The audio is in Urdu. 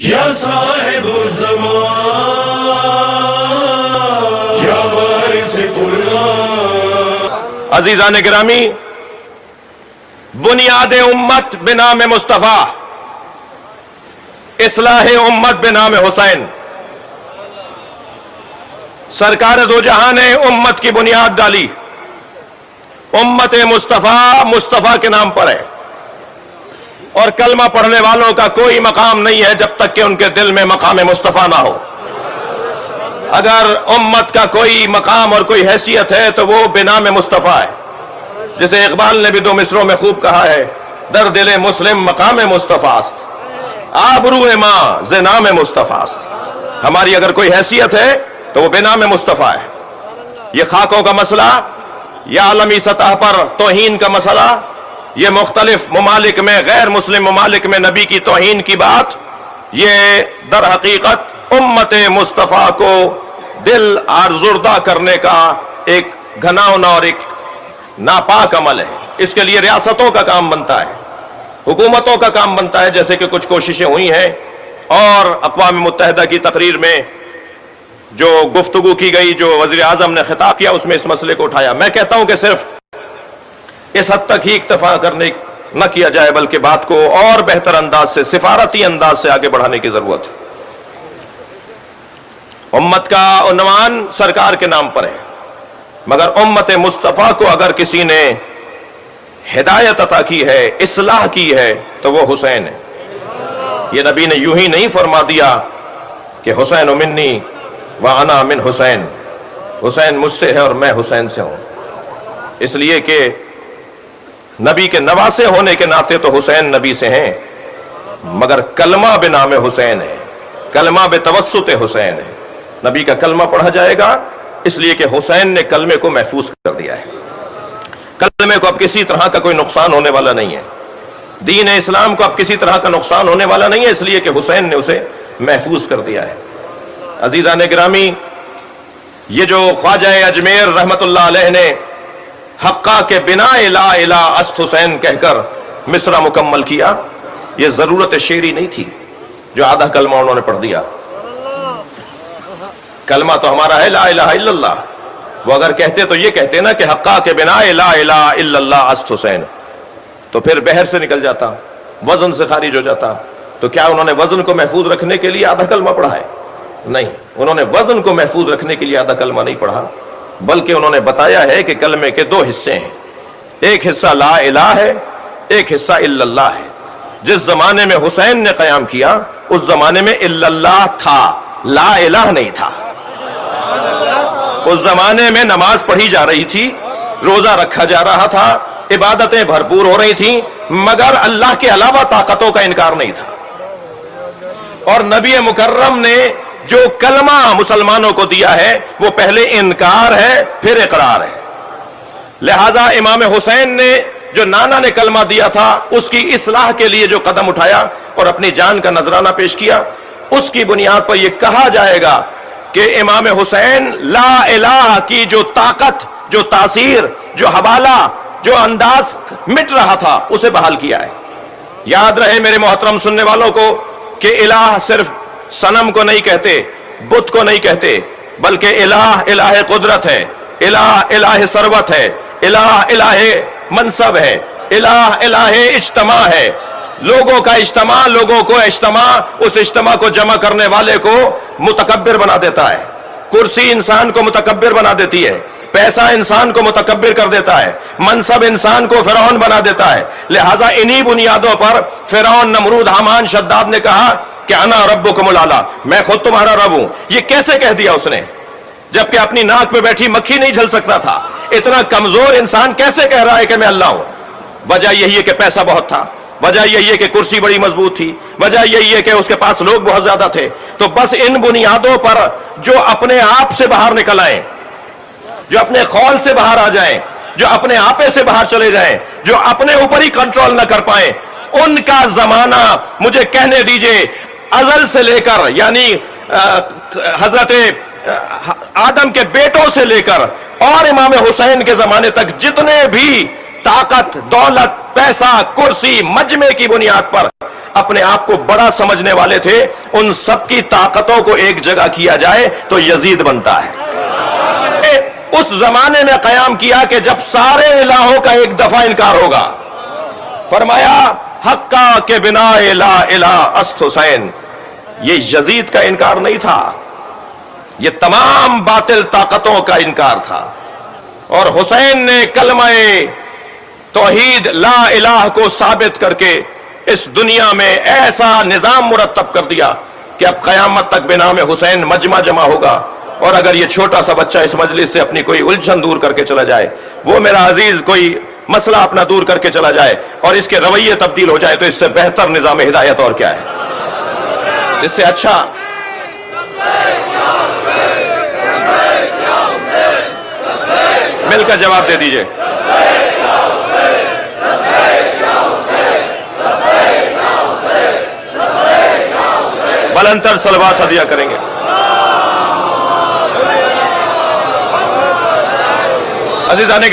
یا صاحب الزمان یا وارث قرآن۔ عزیزان گرامی، بنیاد امت بنام مصطفیٰ، اصلاح امت بنام حسین۔ سرکار دو جہاں نے امت کی بنیاد ڈالی۔ امت مصطفیٰ مصطفیٰ کے نام پر ہے، اور کلمہ پڑھنے والوں کا کوئی مقام نہیں ہے جب تک کہ ان کے دل میں مقام مصطفیٰ نہ ہو۔ اگر امت کا کوئی مقام اور کوئی حیثیت ہے تو وہ بنام مصطفیٰ ہے، جسے اقبال نے بھی دو مصروں میں خوب کہا ہے، در دل مسلم مقام مصطفیٰ است، آبرو ماں ز نام مصطفیٰ است۔ ہماری اگر کوئی حیثیت ہے تو وہ بنام مصطفیٰ ہے۔ یہ خاکوں کا مسئلہ یا عالمی سطح پر توہین کا مسئلہ، یہ مختلف ممالک میں، غیر مسلم ممالک میں نبی کی توہین کی بات، یہ در حقیقت امت مصطفیٰ کو دل آزردہ کرنے کا ایک گھناؤنا اور ایک ناپاک عمل ہے۔ اس کے لیے ریاستوں کا کام بنتا ہے، حکومتوں کا کام بنتا ہے، جیسے کہ کچھ کوششیں ہوئی ہیں، اور اقوام متحدہ کی تقریر میں جو گفتگو کی گئی، جو وزیر اعظم نے خطاب کیا، اس میں اس مسئلے کو اٹھایا۔ میں کہتا ہوں کہ صرف اس حد تک ہی اکتفا کرنے نہ کیا جائے، بلکہ بات کو اور بہتر انداز سے، سفارتی انداز سے آگے بڑھانے کی ضرورت ہے۔ امت کا عنوان سرکار کے نام پر ہے، مگر امت مصطفیٰ کو اگر کسی نے ہدایت عطا کی ہے، اصلاح کی ہے، تو وہ حسین ہے۔ یہ نبی نے یوں ہی نہیں فرما دیا کہ حسین منی وانا من حسین، حسین مجھ سے ہے اور میں حسین سے ہوں۔ اس لیے کہ نبی کے نواسے ہونے کے ناطے تو حسین نبی سے ہیں، مگر کلمہ بنام حسین ہے، کلمہ بتوسط حسین ہے۔ نبی کا کلمہ پڑھا جائے گا اس لیے کہ حسین نے کلمے کو محفوظ کر دیا ہے۔ کلمے کو اب کسی طرح کا کوئی نقصان ہونے والا نہیں ہے، دین اسلام کو اب کسی طرح کا نقصان ہونے والا نہیں ہے، اس لیے کہ حسین نے اسے محفوظ کر دیا ہے۔ عزیزان گرامی، یہ جو خواجہ اجمیر رحمت اللہ علیہ نے حقہ کے بنا لا الہ است حسین کہہ کر مصرع مکمل کیا، یہ ضرورت شعری نہیں تھی جو آدھا کلمہ انہوں نے پڑھ دیا۔ کلمہ تو ہمارا ہے لا الہ الا اللہ، وہ اگر کہتے تو یہ کہتے نا کہ حقہ کے بنا لا الہ الا اللہ است حسین، تو پھر بحر سے نکل جاتا، وزن سے خارج ہو جاتا۔ تو کیا انہوں نے وزن کو محفوظ رکھنے کے لیے آدھا کلمہ پڑھا ہے؟ نہیں، انہوں نے وزن کو محفوظ رکھنے کے لیے آدھا کلمہ نہیں پڑھا، بلکہ انہوں نے بتایا ہے کہ کلمے کے دو حصے ہیں، ایک حصہ لا الہ ہے، ایک حصہ الا اللہ ہے۔ جس زمانے میں حسین نے قیام کیا اس زمانے میں الا اللہ تھا، لا الہ نہیں تھا۔ اس زمانے میں نماز پڑھی جا رہی تھی، روزہ رکھا جا رہا تھا، عبادتیں بھرپور ہو رہی تھیں، مگر اللہ کے علاوہ طاقتوں کا انکار نہیں تھا۔ اور نبی مکرم نے جو کلمہ مسلمانوں کو دیا ہے وہ پہلے انکار ہے پھر اقرار ہے۔ لہٰذا امام حسین نے جو نانا نے کلمہ دیا تھا اس کی اصلاح کے لیے جو قدم اٹھایا اور اپنی جان کا نذرانہ پیش کیا، اس کی بنیاد پر یہ کہا جائے گا کہ امام حسین لا الہ کی جو طاقت، جو تاثیر، جو حوالہ، جو انداز مٹ رہا تھا اسے بحال کیا ہے۔ یاد رہے میرے محترم سننے والوں کو کہ الہ صرف صنم کو نہیں کہتے، بت کو نہیں کہتے، بلکہ الہ الہ قدرت ہے، الہ الہ ثروت ہے، الہ الہ منصب ہے، الہ الہ اجتماع ہے۔ لوگوں کا اجتماع، لوگوں کو اجتماع، اس اجتماع کو جمع کرنے والے کو متکبر بنا دیتا ہے۔ کرسی انسان کو متکبر بنا دیتی ہے، پیسہ انسان کو متکبر کر دیتا ہے، منصب انسان کو فرعون بنا دیتا ہے۔ لہٰذا انہی بنیادوں پر فرعون، نمرود، حامان، شداد نے کہا کہ انا ربکم الاعلی، میں خود تمہارا رب ہوں۔ یہ کیسے کہہ دیا اس نے، جبکہ اپنی ناک پہ بیٹھی مکھی نہیں جھل سکتا تھا؟ اتنا کمزور انسان کیسے کہہ رہا ہے کہ میں اللہ ہوں؟ وجہ یہی ہے کہ پیسہ بہت تھا، وجہ یہی ہے کہ کرسی بڑی مضبوط تھی، وجہ یہی ہے کہ اس کے پاس لوگ بہت زیادہ تھے۔ تو بس ان بنیادوں پر جو اپنے آپ سے باہر نکل آئیں، جو اپنے خول سے باہر آ جائیں، جو اپنے آپے سے باہر چلے جائیں، جو اپنے اوپر ہی کنٹرول نہ کر پائیں، ان کا زمانہ مجھے کہنے دیجئے ازل سے لے کر، یعنی حضرت آدم کے بیٹوں سے لے کر اور امام حسین کے زمانے تک جتنے بھی طاقت، دولت، پیسہ، کرسی، مجمع کی بنیاد پر اپنے آپ کو بڑا سمجھنے والے تھے، ان سب کی طاقتوں کو ایک جگہ کیا جائے تو یزید بنتا ہے۔ اس زمانے میں قیام کیا کہ جب سارے الہوں کا ایک دفعہ انکار ہوگا، فرمایا حقا کے بنا لا الہ است حسین۔ یہ یزید کا انکار نہیں تھا، یہ تمام باطل طاقتوں کا انکار تھا، اور حسین نے کلمہ توحید لا الہ کو ثابت کر کے اس دنیا میں ایسا نظام مرتب کر دیا کہ اب قیامت تک بنام حسین مجمع جمع ہوگا، اور اگر یہ چھوٹا سا بچہ اس مجلس سے اپنی کوئی الجھن دور کر کے چلا جائے، وہ میرا عزیز کوئی مسئلہ اپنا دور کر کے چلا جائے اور اس کے رویے تبدیل ہو جائے، تو اس سے بہتر نظام ہدایت اور کیا ہے؟ اس سے اچھا مل کر جواب دے دیجئے۔ بلندتر صلوات ہدیہ کریں گے۔ عزیزان